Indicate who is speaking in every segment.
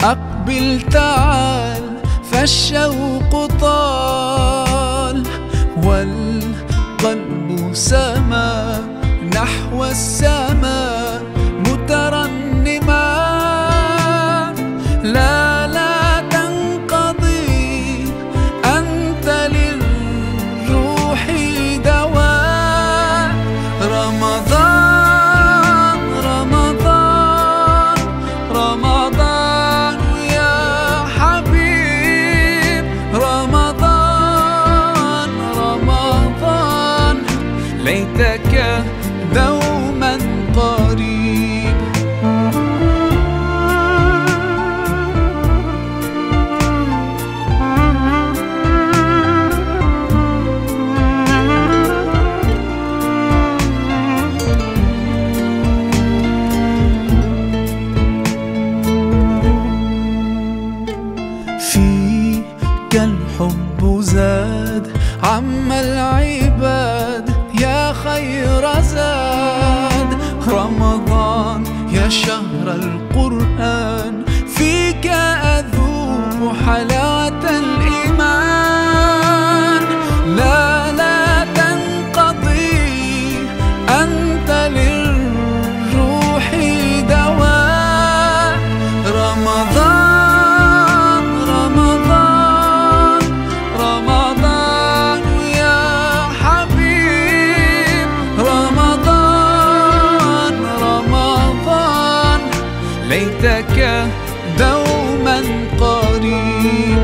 Speaker 1: أقبل تعال فالشوق طال، والقلب سما نحو السماء مترنما. لا لا تنقضي أنت للروح دواء. رمضان رمضان رمضان يا حبيب، رمضان رمضان ليتك دوما قريب. فيك الحب زاد عم العباد يا خير زاد. رمضان يا شهر القرآن فيك أذوق حلاوة الإيمان. لا لا تنقضي أنت للروح دواء. رمضان رمضان رمضان يا حبيب، رمضان رمضان ليتك دوما قريب.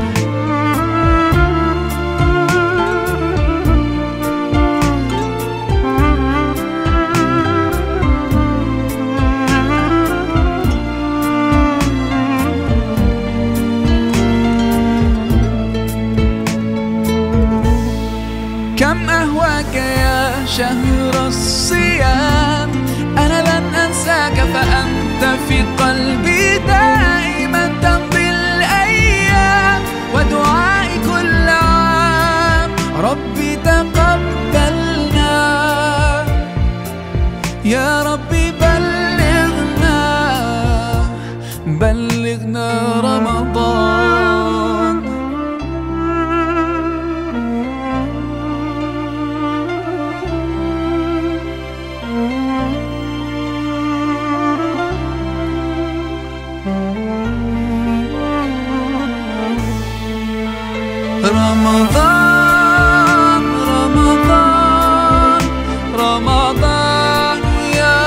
Speaker 1: كم أهواك يا شهر الصيام، أنا لن أنساك فأنت في قلبي دائما. تمضي الأيام ودعائي كل عام، ربي تقبلنا يا ربي، بلغنا بلغنا رمضان. رمضان رمضان رمضان يا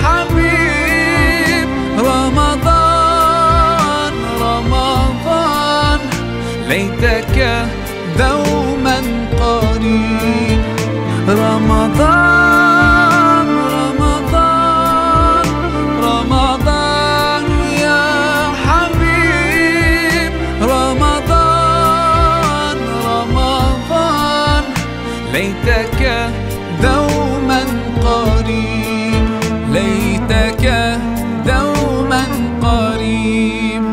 Speaker 1: حبيب، رمضان رمضان ليتك دوما قريب. رمضان رمضان رمضان يا حبيب، رمضان رمضان ليتك دوما قريب، ليتك دوما قريب.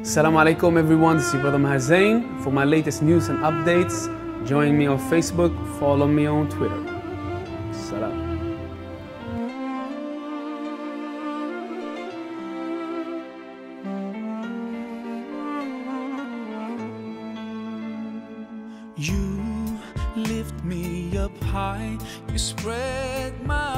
Speaker 2: Assalamu alaikum everyone, this is your brother Maher Zain. For my latest news and updates, join me on Facebook, follow me on Twitter. Salam.
Speaker 1: You lift me up high, you spread my